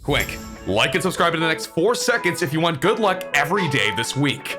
Quick, like and subscribe in the next 4 seconds if you want good luck every day this week.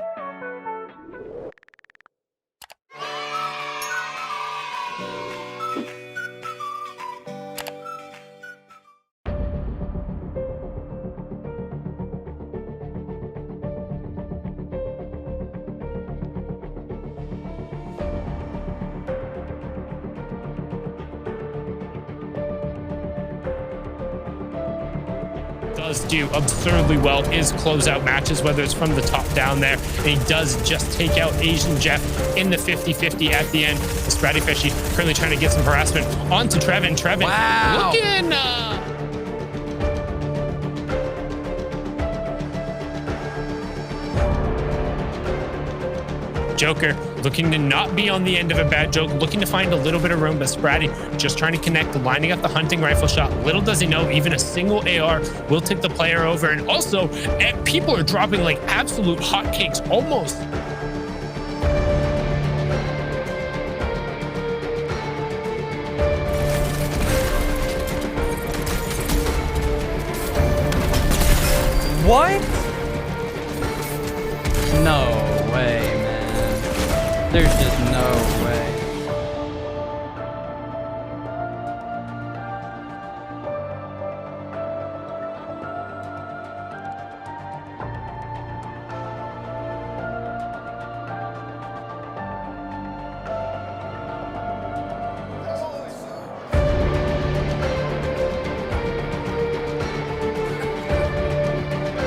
Does do absurdly well is closeout matches, whether it's from the top down there, and he does just take out Asian Jeff in the 50-50 at the end. Spratty Fishy currently trying to get some harassment onto Trevin. Wow. Looking Joker looking to not be on the end of a bad joke, looking to find a little bit of room, but Spratty just trying to connect, lining up the hunting rifle shot. Little does he know, even a single AR will tip the player over. And also, people are dropping like absolute hotcakes almost. What? No way, man. There's just no way.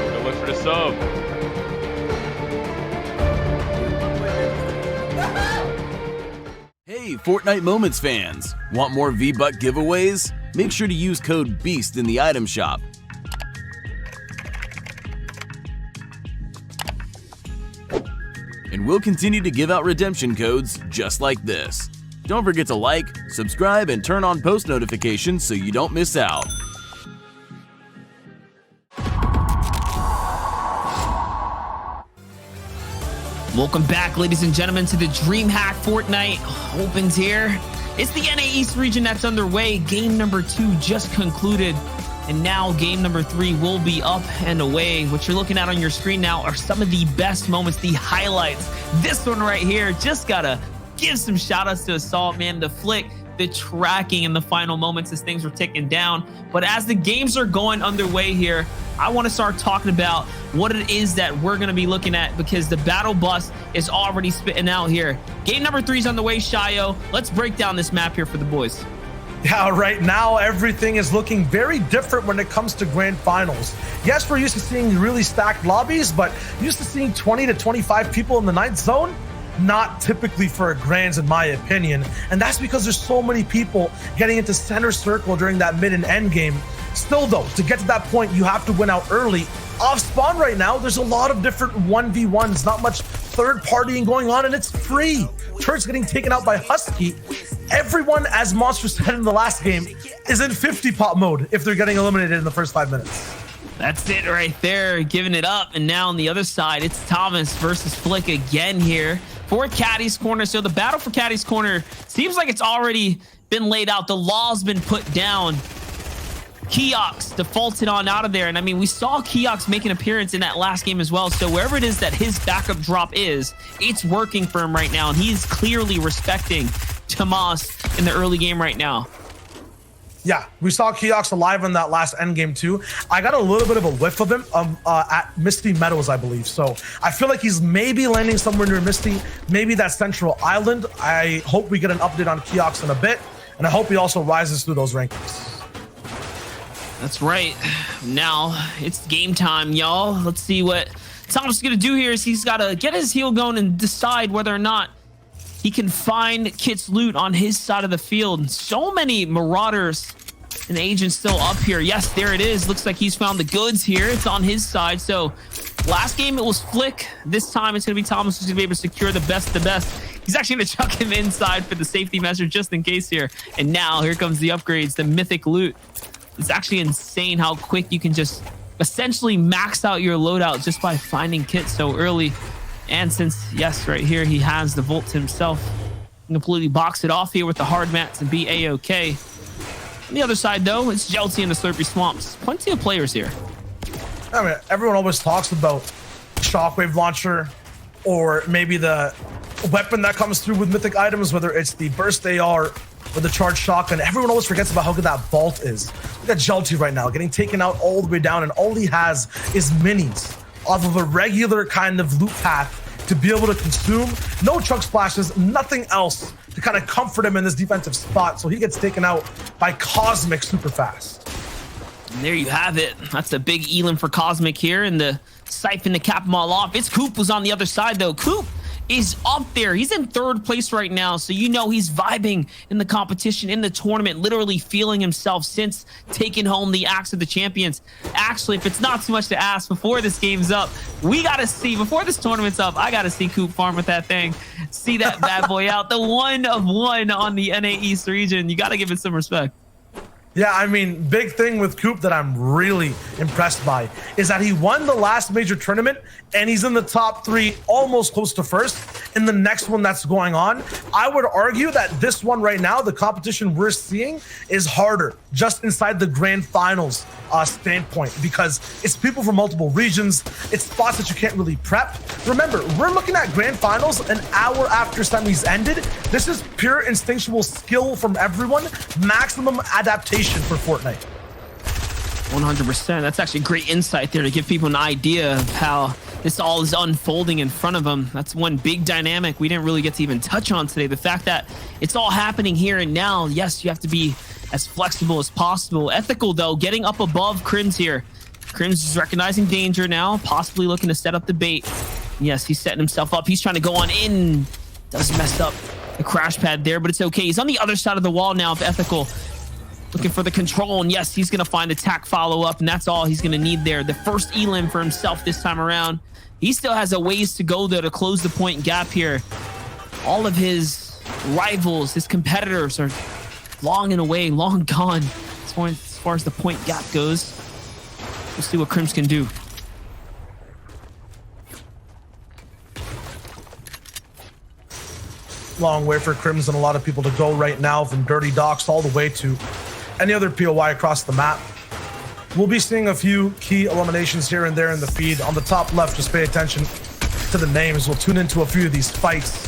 Go look for the sub. Hey, Fortnite Moments fans! Want more V-Buck giveaways? Make sure to use code BEAST in the item shop. And we'll continue to give out redemption codes just like this. Don't forget to like, subscribe, and turn on post notifications so you don't miss out. Welcome back, ladies and gentlemen, to the DreamHack Fortnite Opens here. It's the NA East region that's underway. Game number 2 just concluded, and now game number 3 will be up and away. What you're looking at on your screen now are some of the best moments, the highlights. This one right here, just gotta give some shout outs to Assault, man. The flick, the tracking in the final moments as things were ticking down. But as the games are going underway here, I want to start talking about what it is that we're going to be looking at, because the battle bus is already spitting out here. Game number 3 is on the way, Shayo. Let's break down this map here for the boys. Yeah, right now everything is looking very different when it comes to grand finals. Yes, we're used to seeing really stacked lobbies, but used to seeing 20 to 25 people in the 9th zone. Not typically for a grands, in my opinion. And that's because there's so many people getting into center circle during that mid and end game. Still though, to get to that point, you have to win out early. Off spawn right now, there's a lot of different 1v1s, not much third partying going on, and it's free. Turret's getting taken out by Husky. Everyone, as Monster said in the last game, is in 50 pop mode if they're getting eliminated in the first 5 minutes. That's it right there, giving it up. And now on the other side, it's Thomas versus Flick again here for Caddy's Corner. So the battle for Caddy's Corner seems like it's already been laid out. The law's been put down. Keox defaulted on out of there. And I mean, we saw Keox make an appearance in that last game as well. So wherever it is that his backup drop is, it's working for him right now. And he's clearly respecting Tomas in the early game right now. Yeah, we saw Keox alive in that last end game too. I got a little bit of a whiff of him at Misty Meadows, I believe. So I feel like he's maybe landing somewhere near Misty, maybe that central island. I hope we get an update on Keox in a bit, and I hope he also rises through those rankings. That's right. Now it's game time, y'all. Let's see what Thomas is gonna do here. Is he's gotta get his heel going and decide whether or not he can find Kit's loot on his side of the field. So many Marauders and agents still up here. Yes, there it is. Looks like he's found the goods here. It's on his side. So last game it was Flick. This time it's gonna be Thomas who's gonna be able to secure the best of the best. He's actually gonna chuck him inside for the safety measure just in case here. And now here comes the upgrades, the mythic loot. It's actually insane how quick you can just essentially max out your loadout just by finding Kit so early. And since, yes, right here, he has the Volt himself, completely box it off here with the hard mats and be A-OK. On the other side, though, it's Jelty and the Slurpy Swamps. Plenty of players here. I mean, everyone always talks about Shockwave Launcher or maybe the weapon that comes through with mythic items, whether it's the Burst AR or the Charged Shotgun. Everyone always forgets about how good that Vault is. Look at Jelty right now, getting taken out all the way down, and all he has is minis off of a regular kind of loot path to be able to consume. No chug splashes, nothing else to kind of comfort him in this defensive spot. So he gets taken out by Cosmic super fast. And there you have it. That's a big elim for Cosmic here, and the siphon to cap them all off. It's Coop was on the other side, though. Coop is up there. He's in 3rd place right now, so you know he's vibing in the competition, in the tournament, literally feeling himself since taking home the Axe of the Champions. Actually, if it's not too much to ask, before this game's up, we gotta see, before this tournament's up, I gotta see Coop farm with that thing. See that bad boy out. The 1 of 1 on the NA East region. You gotta give it some respect. Yeah, I mean, big thing with Coop that I'm really impressed by is that he won the last major tournament and he's in the top 3, almost close to 1st in the next one that's going on. I would argue that this one right now, the competition we're seeing is harder just inside the grand finals standpoint, because it's people from multiple regions. It's spots that you can't really prep. Remember, we're looking at grand finals an hour after semis ended. This is pure instinctual skill from everyone, maximum adaptation for Fortnite. 100%. That's actually great insight there to give people an idea of how this all is unfolding in front of them. That's one big dynamic we didn't really get to even touch on today. The fact that it's all happening here and now. Yes, you have to be as flexible as possible. Ethical, though, getting up above Crims here. Crims is recognizing danger now, possibly looking to set up the bait. Yes, he's setting himself up. He's trying to go on in. Does mess up the crash pad there, but it's okay. He's on the other side of the wall now of Ethical. Looking for the control, and yes, he's going to find attack follow-up, and that's all he's going to need there. The first elim for himself this time around. He still has a ways to go, though, to close the point gap here. All of his rivals, his competitors are long and away, long gone as far as the point gap goes. We'll see what Crims can do. Long way for Crims and a lot of people to go right now, from Dirty Docks all the way to any other POI across the map. We'll be seeing a few key eliminations here and there in the feed. On the top left, just pay attention to the names. We'll tune into a few of these fights.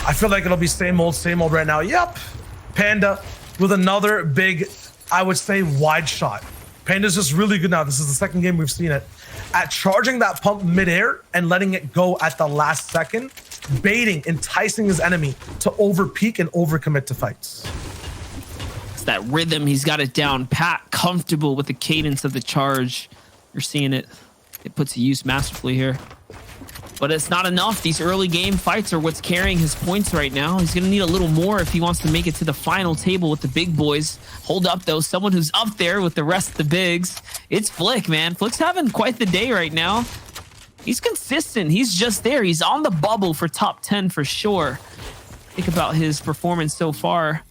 I feel like it'll be same old right now. Yep. Panda with another big, I would say, wide shot. Panda's just really good now. This is the 2nd game we've seen it. At charging that pump midair and letting it go at the last second, baiting, enticing his enemy to overpeak and overcommit to fights. It's that rhythm. He's got it down pat, comfortable with the cadence of the charge. You're seeing it. It puts to use masterfully here. But it's not enough. These early game fights are what's carrying his points right now. He's going to need a little more if he wants to make it to the final table with the big boys. Hold up, though. Someone who's up there with the rest of the bigs. It's Flick, man. Flick's having quite the day right now. He's consistent. He's just there. He's on the bubble for top 10 for sure. Think about his performance so far.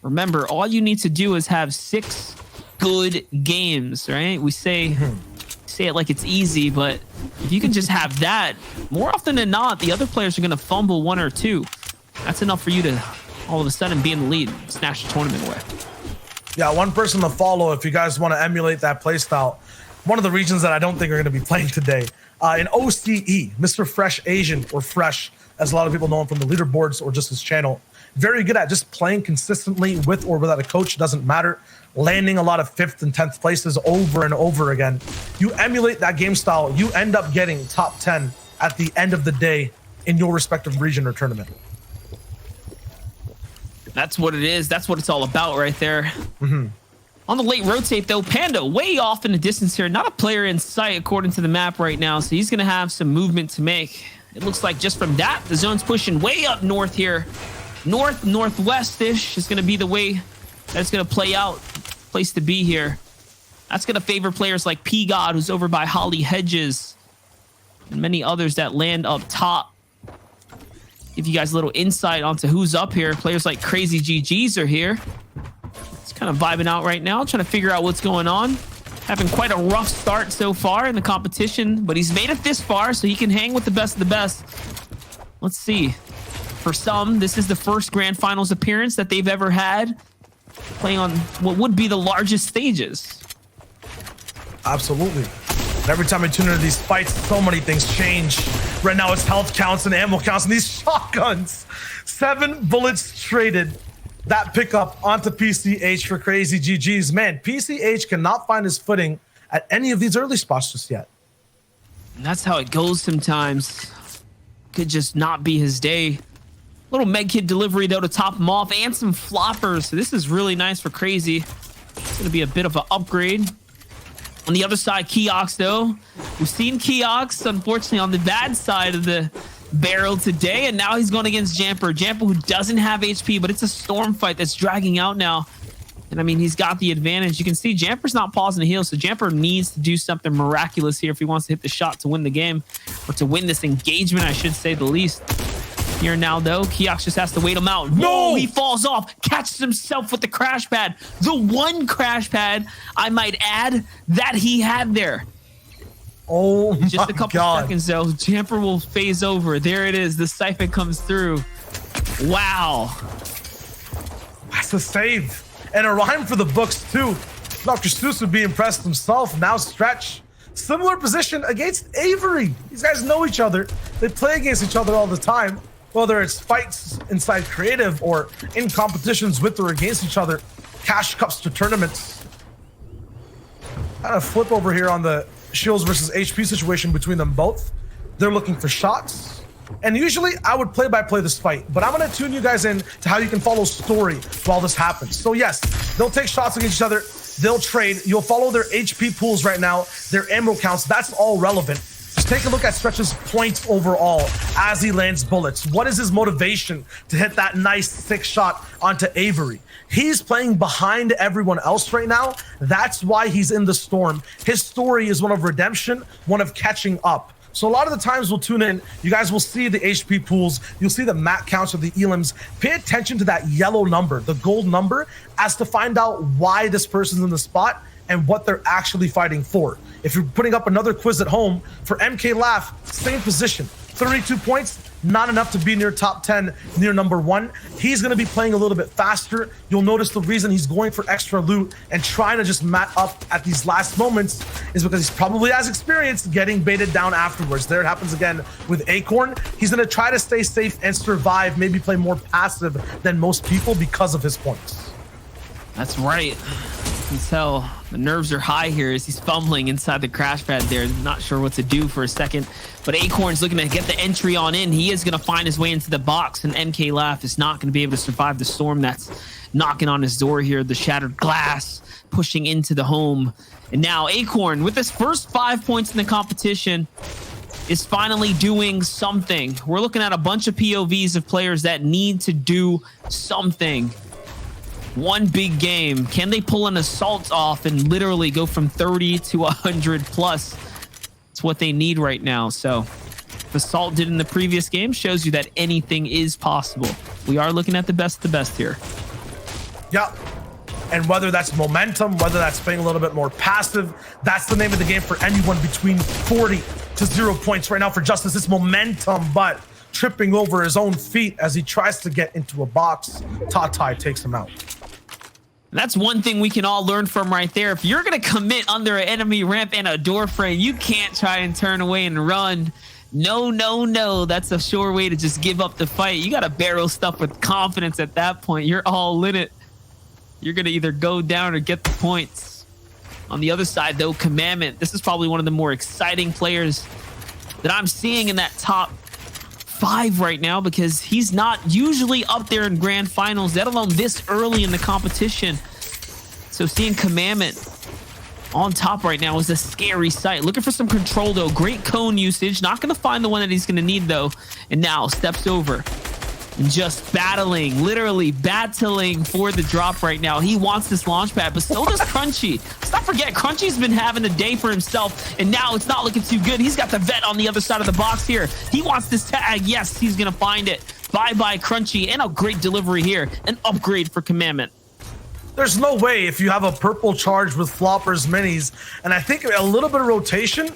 Remember, all you need to do is have 6 good games, right? We say it like it's easy, but if you can just have that, more often than not, the other players are going to fumble 1 or 2. That's enough for you to all of a sudden be in the lead and snatch the tournament away. Yeah, one person to follow if you guys want to emulate that playstyle. One of the regions that I don't think are going to be playing today. In OCE, Mr. Fresh Asian, or Fresh, as a lot of people know him from the leaderboards or just his channel. Very good at just playing consistently with or without a coach, doesn't matter. Landing a lot of 5th and 10th places over and over again. You emulate that game style, you end up getting top 10 at the end of the day in your respective region or tournament. That's what it is. That's what it's all about right there. On the late rotate, though, Panda way off in the distance here. Not a player in sight according to the map right now, so he's going to have some movement to make. It looks like just from that, the zone's pushing way up north here. Northwest-ish is going to be the way that's going to play out. Place to be here. That's going to favor players like P-God, who's over by Holly Hedges, and many others that land up top. Give you guys a little insight onto who's up here. Players like Crazy GGs are here. He's kind of vibing out right now, trying to figure out what's going on. Having quite a rough start so far in the competition, but he's made it this far, so he can hang with the best of the best. Let's see. For some, this is the first Grand Finals appearance that they've ever had. playing on what would be the largest stages. Absolutely. And every time I tune into these fights, so many things change. Right now it's health counts and ammo counts and these shotguns. 7 bullets traded. That pickup onto PCH for crazy GGs. Man, PCH cannot find his footing at any of these early spots just yet. And that's how it goes sometimes. Could just not be his day. Little medkit delivery though to top him off and some floppers. So this is really nice for crazy. It's gonna be a bit of an upgrade. On the other side, Keox though. We've seen Keox unfortunately on the bad side of the barrel today, and now he's going against Jamper. Jamper who doesn't have HP, but it's a storm fight that's dragging out now. And I mean, he's got the advantage. You can see Jamper's not pausing to heal, so Jamper needs to do something miraculous here if he wants to hit the shot to win the game, or to win this engagement, I should say the least. Here now, though, Keox just has to wait him out. No! He falls off, catches himself with the crash pad. The one crash pad, I might add, that he had there. Oh, just a couple seconds, though. Jamper will phase over. There it is. The siphon comes through. Wow. That's a save. And a rhyme for the books, too. Dr. Seuss would be impressed himself. Now Stretch. Similar position against Avery. These guys know each other. They play against each other all the time. Whether it's fights inside creative or in competitions with or against each other. Cash cups to tournaments. Kind of flip over here on the shields versus HP situation between them both. They're looking for shots. And usually I would play-by-play this fight, but I'm going to tune you guys in to how you can follow story while this happens. So yes, they'll take shots against each other. They'll trade. You'll follow their HP pools right now, their ammo counts. That's all relevant. Just take a look at Stretch's points overall as he lands bullets. What is his motivation to hit that nice 6 shot onto Avery? He's playing behind everyone else right now. That's why he's in the storm. His story is one of redemption, one of catching up. So a lot of the times we'll tune in, you guys will see the HP pools, you'll see the mat counts of the elims. Pay attention to that yellow number, the gold number, as to find out why this person's in the spot and what they're actually fighting for. If you're putting up another quiz at home, for MK Laugh, same position, 32 points, not enough to be near top 10, near number 1. He's going to be playing a little bit faster. You'll notice the reason he's going for extra loot and trying to just mat up at these last moments is because he's probably as experienced getting baited down afterwards. There it happens again with Acorn. He's going to try to stay safe and survive, maybe play more passive than most people because of his points. That's right. You can tell the nerves are high here as he's fumbling inside the crash pad there. Not sure what to do for a second, but Acorn's looking to get the entry on in. He is going to find his way into the box, and MK Laugh is not going to be able to survive the storm that's knocking on his door here. The shattered glass pushing into the home. And now Acorn, with his first 5 points in the competition, is finally doing something. We're looking at a bunch of POVs of players that need to do something. One big game. Can they pull an assault off and literally go from 30 to 100 plus? It's what they need right now. So if assault did in the previous game, shows you that anything is possible. We are looking at the best of the best here. Yeah. And whether that's momentum, whether that's playing a little bit more passive, that's the name of the game for anyone between 40 to 0 points right now for Justice. It's momentum, but tripping over his own feet as he tries to get into a box. Tatai takes him out. That's one thing we can all learn from right there. If you're going to commit under an enemy ramp and a door frame, you can't try and turn away and run. No, no, no. That's a sure way to just give up the fight. You got to barrel stuff with confidence at that point. You're all in it. You're going to either go down or get the points. On the other side, though, Commandment. This is probably one of the more exciting players that I'm seeing in that top 5 right now, because he's not usually up there in grand finals, let alone this early in the competition. So seeing Commandment on top right now is a scary sight. Looking for some control, though. Great cone usage. Not going to find the one that he's going to need, though. And now steps over and just battling, literally battling for the drop right now. He wants this launch pad, but so does Crunchy. Let's not forget, Crunchy's been having a day for himself, and now it's not looking too good. He's got the vet on the other side of the box here. He wants this tag. Yes, he's going to find it. Bye-bye, Crunchy, and a great delivery here. An upgrade for Commandment. There's no way if you have a purple charge with floppers, minis, and I think a little bit of rotation,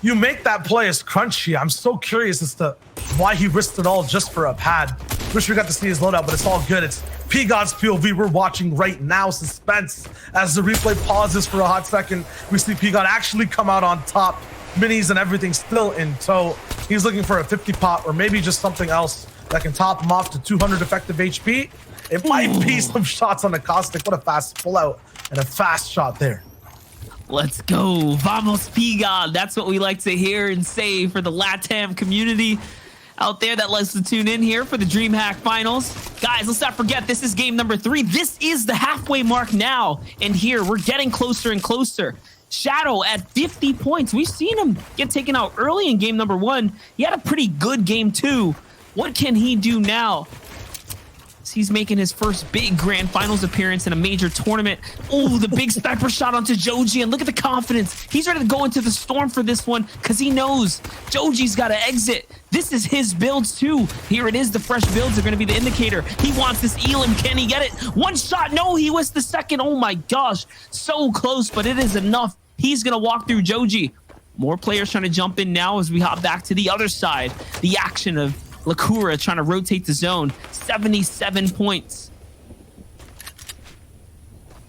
you make that play as Crunchy. I'm so curious as to why he risked it all just for a pad. Wish we got to see his loadout, but it's all good. It's P-God's POV we're watching right now. Suspense as the replay pauses for a hot second. We see P-God actually come out on top. Minis and everything still in tow. He's looking for a 50 pot or maybe just something else that can top him off to 200 effective HP. It might be some shots on the Caustic. What a fast pull out and a fast shot there. Let's go. Vamos P-God. That's what we like to hear and say for the LATAM community out there that likes to tune in here for the DreamHack Finals. Guys, let's not forget, this is game number 3. This is the halfway mark now. And here, we're getting closer and closer. Shadow at 50 points. We've seen him get taken out early in game number 1. He had a pretty good game 2. What can he do now? He's making his first big grand finals appearance in a major tournament. Oh, the big sniper shot onto Joji, and look at the confidence. He's ready to go into the storm for this one because he knows Joji's got to exit. This is his builds too. Here it is. The fresh builds are going to be the indicator. He wants this Elam. Can he get it? One shot. No, he was the second. Oh my gosh. So close, but it is enough. He's going to walk through Joji. More players trying to jump in now as we hop back to the other side. The action of Lakura trying to rotate the zone. 77 points.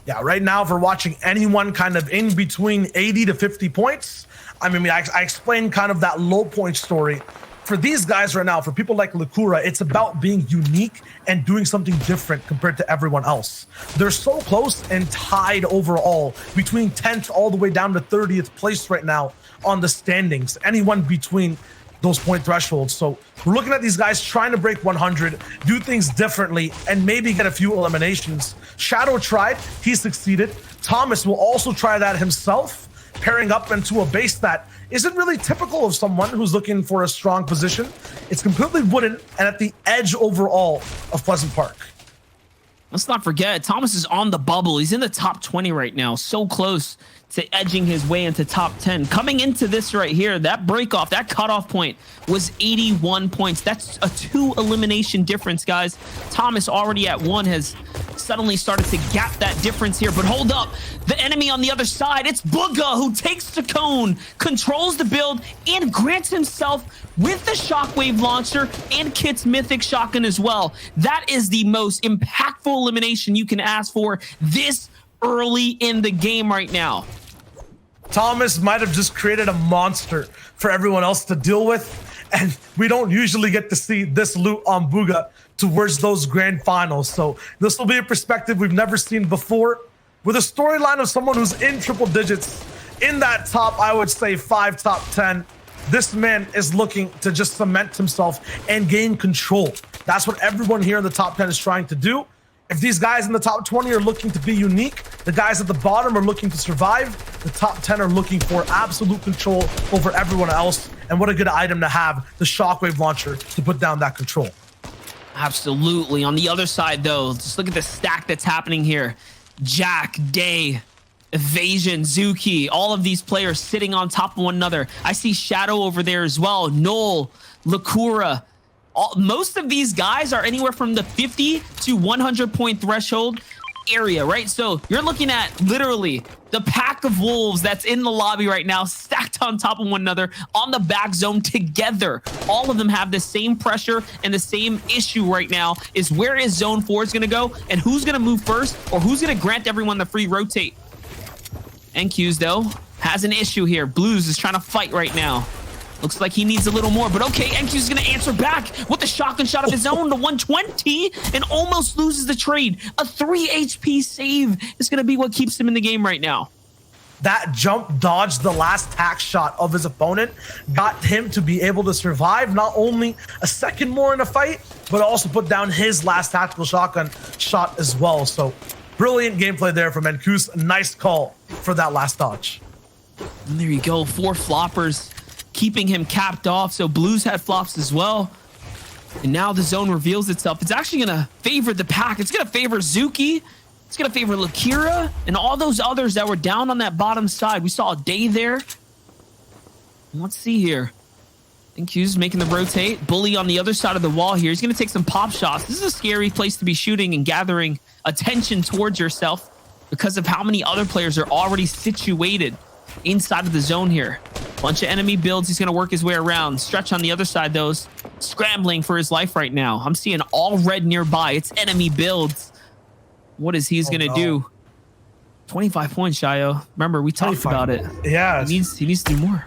Yeah, right now, if we're watching anyone kind of in between 80 to 50 points, I mean, I explained kind of that low point story. For these guys right now, for people like Lakura, it's about being unique and doing something different compared to everyone else. They're so close and tied overall between 10th all the way down to 30th place right now on the standings. Anyone between those point thresholds. So we're looking at these guys trying to break 100, do things differently, and maybe get a few eliminations. Shadow tried, he succeeded. Thomas will also try that himself, pairing up into a base that isn't really typical of someone who's looking for a strong position. It's completely wooden and at the edge overall of Pleasant Park. Let's not forget, Thomas is on the bubble. He's in the top 20 right now, so close to edging his way into top 10. Coming into this right here, that break off, that cutoff point was 81 points. That's a 2 elimination difference, guys. Thomas already at 1 has suddenly started to gap that difference here. But hold up, the enemy on the other side, it's Bugha who takes the cone, controls the build, and grants himself with the shockwave launcher and Kit's mythic shotgun as well. That is the most impactful elimination you can ask for this early in the game right now. Thomas might have just created a monster for everyone else to deal with, and we don't usually get to see this loot on Bugha towards those grand finals. So this will be a perspective we've never seen before, with a storyline of someone who's in triple digits, in that top, I would say 5, top 10. This man is looking to just cement himself and gain control. That's what everyone here in the top 10 is trying to do. If these guys in the top 20 are looking to be unique, the guys at the bottom are looking to survive, the top 10 are looking for absolute control over everyone else. And what a good item to have, the shockwave launcher, to put down that control. Absolutely. On the other side, though, just look at the stack that's happening here. Jack, Day, Evasion, Zuki, all of these players sitting on top of one another. I see Shadow over there as well. Noel, Lakura. Most of these guys are anywhere from the 50 to 100 point threshold area, right? So you're looking at literally the pack of wolves that's in the lobby right now, stacked on top of one another on the back zone together. All of them have the same pressure and the same issue right now is where is zone 4 is going to go and who's going to move first or who's going to grant everyone the free rotate. NQs though has an issue here. Blues is trying to fight right now. Looks like he needs a little more, but okay, NQ's is going to answer back with a shotgun shot of his own to 120 and almost loses the trade. A 3 HP save is going to be what keeps him in the game right now. That jump dodged the last tack shot of his opponent, got him to be able to survive not only a second more in a fight, but also put down his last tactical shotgun shot as well. So brilliant gameplay there from NQ's. Nice call for that last dodge. And there you go, 4 floppers. Keeping him capped off. So Blues had flops as well. And now the zone reveals itself. It's actually going to favor the pack. It's going to favor Zuki. It's going to favor Lakira and all those others that were down on that bottom side. We saw a Day there. Let's see here. I think Q's making the rotate. Bully on the other side of the wall here. He's going to take some pop shots. This is a scary place to be shooting and gathering attention towards yourself because of how many other players are already situated inside of the zone here. Bunch of enemy builds. He's going to work his way around. Stretch on the other side, though, scrambling for his life right now. I'm seeing all red nearby. It's enemy builds. What is he's going to do? 25 points, Shayo. Remember, we talked about it. Yeah. He needs to do more.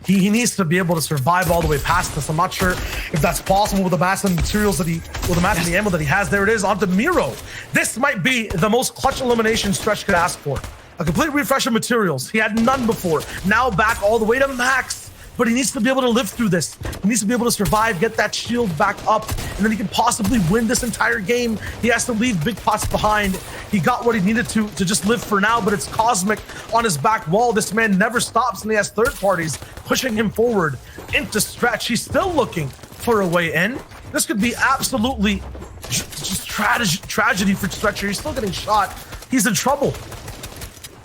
He needs to be able to survive all the way past this. I'm not sure if that's possible with the mass and materials that with the mass and the ammo that he has. There it is onto Miro. This might be the most clutch elimination Stretch could ask for. A complete refresh of materials. He had none before. Now back all the way to max. But he needs to be able to live through this. He needs to be able to survive, get that shield back up, and then he can possibly win this entire game. He has to leave big pots behind. He got what he needed to just live for now, but it's Cosmic on his back wall. This man never stops, and he has third parties pushing him forward into Stretch. He's still looking for a way in. This could be absolutely just tragedy for Stretcher. He's still getting shot. He's in trouble.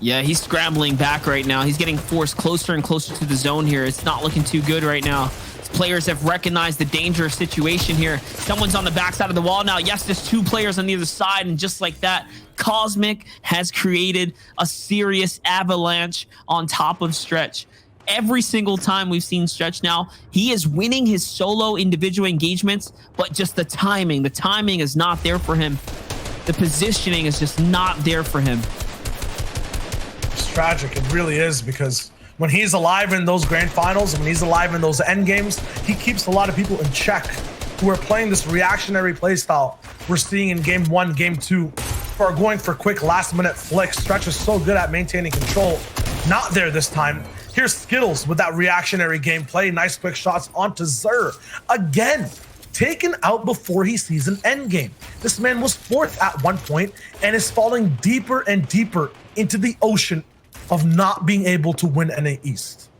Yeah, he's scrambling back right now. He's getting forced closer and closer to the zone here. It's not looking too good right now. His players have recognized the dangerous situation here. Someone's on the backside of the wall now. Yes, there's two players on the other side, and just like that, Cosmic has created a serious avalanche on top of Stretch. Every single time we've seen Stretch now, he is winning his solo individual engagements, but just the timing is not there for him. The positioning is just not there for him. Tragic, it really is, because when he's alive in those grand finals and when he's alive in those end games, he keeps a lot of people in check who are playing this reactionary playstyle we're seeing in game 1, game 2, who are going for quick last minute flicks. Stretch is so good at maintaining control. Not there this time. Here's Skittles with that reactionary gameplay. Nice quick shots onto Zer. Again, taken out before he sees an end game. This man was 4th at one point and is falling deeper and deeper into the ocean of not being able to win NA East.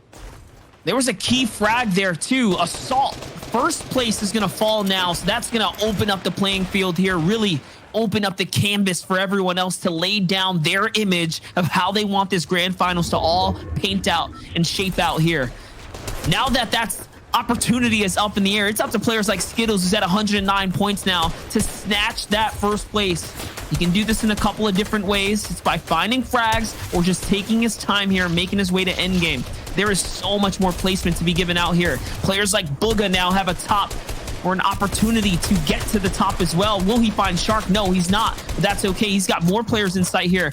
There was a key frag there too. Assault. First place is going to fall now, so that's going to open up the playing field here, really open up the canvas for everyone else to lay down their image of how they want this grand finals to all paint out and shape out here. Now that that's opportunity is up in the air, it's up to players like Skittles, who's at 109 points now, to snatch that first place. He can do this in a couple of different ways. It's by finding frags or just taking his time here and making his way to endgame. There is so much more placement to be given out here. Players like Bugha now have a top or an opportunity to get to the top as well. Will he find Shark? No, he's not, but that's okay. He's got more players in sight here.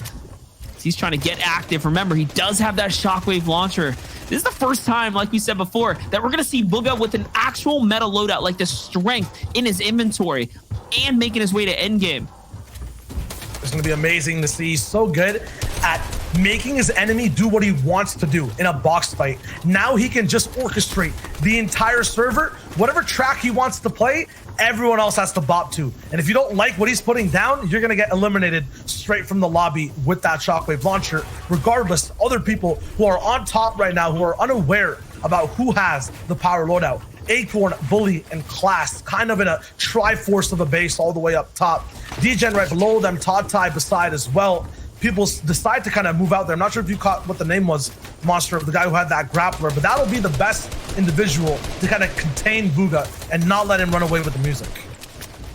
He's trying to get active. Remember, he does have that shockwave launcher. This is the first time, like we said before, that we're going to see Bugha with an actual meta loadout, like the strength in his inventory and making his way to endgame. It's going to be amazing to see. He's so good at making his enemy do what he wants to do in a box fight. Now he can just orchestrate the entire server. Whatever track he wants to play, everyone else has to bop to. And if you don't like what he's putting down, you're going to get eliminated straight from the lobby with that shockwave launcher. Regardless, other people who are on top right now, who are unaware about who has the power loadout. Acorn, Bully, and Class, kind of in a triforce of a base all the way up top. Degen right below them, Todd Ty beside as well. People decide to kind of move out there. I'm not sure if you caught what the name was, Monster, of the guy who had that grappler, but that'll be the best individual to kind of contain Bugha and not let him run away with the music.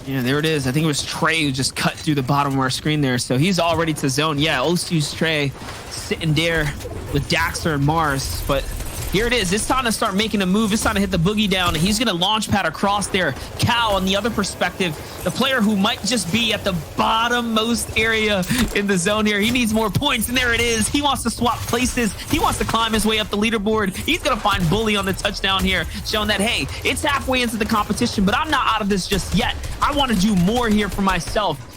Yeah, there it is. I think it was Trey who just cut through the bottom of our screen there. So he's all ready to zone. Yeah, Osu's Trey sitting there with Daxter and Mars, but here it is. It's time to start making a move. It's time to hit the boogie down. He's going to launch pad across there. Cal, on the other perspective, the player who might just be at the bottommost area in the zone here. He needs more points, and there it is. He wants to swap places. He wants to climb his way up the leaderboard. He's going to find Bully on the touchdown here, showing that, hey, it's halfway into the competition, but I'm not out of this just yet. I want to do more here for myself.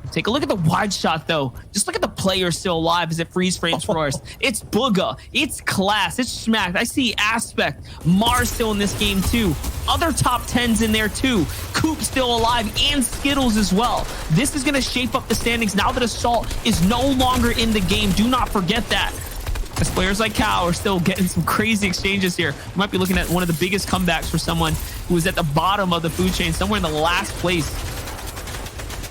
Take a look at the wide shot, though. Just look at the player still alive as it freeze frames for us. It's Bugha. It's Class. It's Smacked. I see Aspect. Mars still in this game, too. Other top 10s in there, too. Coop still alive, and Skittles as well. This is going to shape up the standings now that Assault is no longer in the game. Do not forget that. As players like Cal are still getting some crazy exchanges here. We might be looking at one of the biggest comebacks for someone who is at the bottom of the food chain, somewhere in the last place.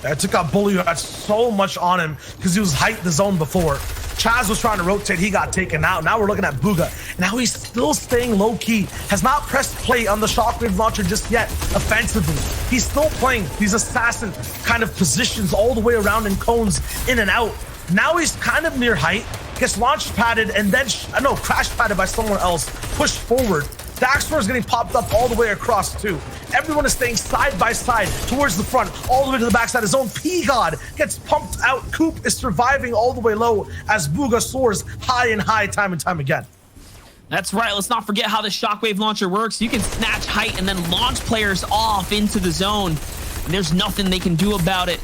I took out Bully, who had so much on him because he was hyped the zone before. Chaz was trying to rotate. He got taken out. Now we're looking at Bugha. Now he's still staying low-key. Has not pressed play on the shockwave launcher just yet offensively. He's still playing these assassin kind of positions all the way around in cones, in and out. Now he's kind of near height. gets launch padded and then, no, crash padded by someone else, pushed forward. Daxter is getting popped up all the way across too. Everyone is staying side by side towards the front, all the way to the backside. His own P-God gets pumped out. Coop is surviving all the way low as Bugha soars high and high time and time again. That's right. Let's not forget how the shockwave launcher works. You can snatch height and then launch players off into the zone. And there's nothing they can do about it.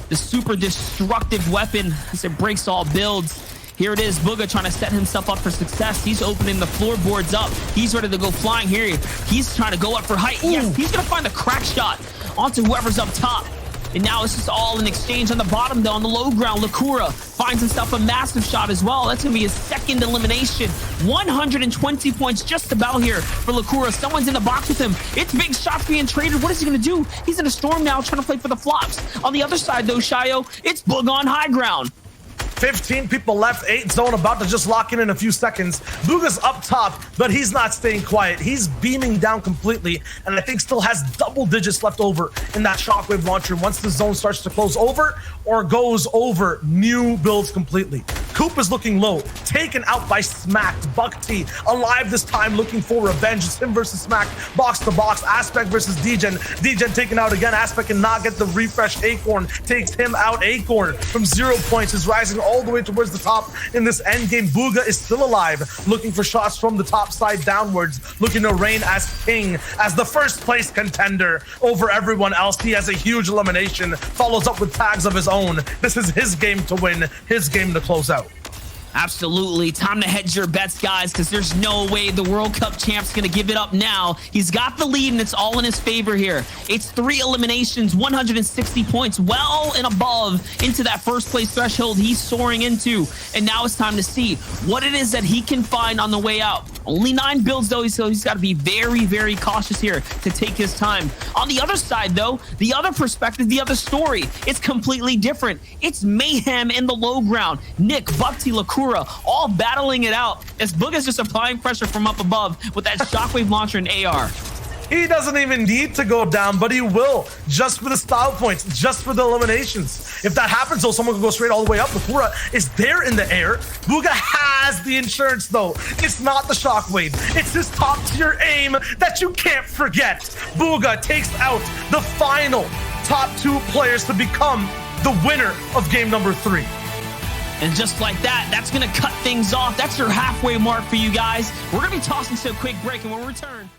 The super destructive weapon as it breaks all builds. Here it is, Bugha trying to set himself up for success. He's opening the floorboards up. He's ready to go flying here. He's trying to go up for height. Ooh. Yes, he's going to find the crack shot onto whoever's up top. And now it's just all an exchange on the bottom, though. On the low ground, Lakura finds himself a massive shot as well. That's going to be his second elimination. 120 points just about here for Lakura. Someone's in the box with him. It's big shots being traded. What is he going to do? He's in a storm now, trying to play for the flops. On the other side, though, Shayo, it's Bugha on high ground. 15 people left, 8 zone about to just lock in a few seconds. Bugha's up top, but he's not staying quiet. He's beaming down completely, and I think still has double digits left over in that shockwave launcher once the zone starts to close over or goes over new builds completely. Coop is looking low, taken out by Smacked. Buck T alive this time, looking for revenge. It's him versus Smack, box to box. Aspect versus Degen. Degen taken out again. Aspect cannot get the refresh. Acorn takes him out. Acorn from 0 points is rising all the way towards the top in this end game. Bugha is still alive, looking for shots from the top side downwards, looking to reign as king, as the first place contender over everyone else. He has a huge elimination, follows up with tags of his own. This is his game to win, his game to close out. Absolutely. Time to hedge your bets, guys, because there's no way the World Cup champ's going to give it up now. He's got the lead, and it's all in his favor here. It's 3 eliminations, 160 points, well and above into that first place threshold he's soaring into. And now it's time to see what it is that he can find on the way out. Only 9 builds, though, so he's got to be very, very cautious here to take his time. On the other side, though, the other perspective, the other story, it's completely different. It's mayhem in the low ground. Nick, Bukti, Lakura, all battling it out as Bugha's just applying pressure from up above with that shockwave launcher and AR. He doesn't even need to go down, but he will, just for the style points, just for the eliminations. If that happens, though, someone can go straight all the way up. Lakura is there in the air. Bugha has the insurance, though. It's not the shockwave. It's his top-tier aim that you can't forget. Bugha takes out the final top 2 players to become the winner of game number 3. And just like that, that's going to cut things off. That's your halfway mark for you guys. We're going to be tossing to a quick break, and when we return...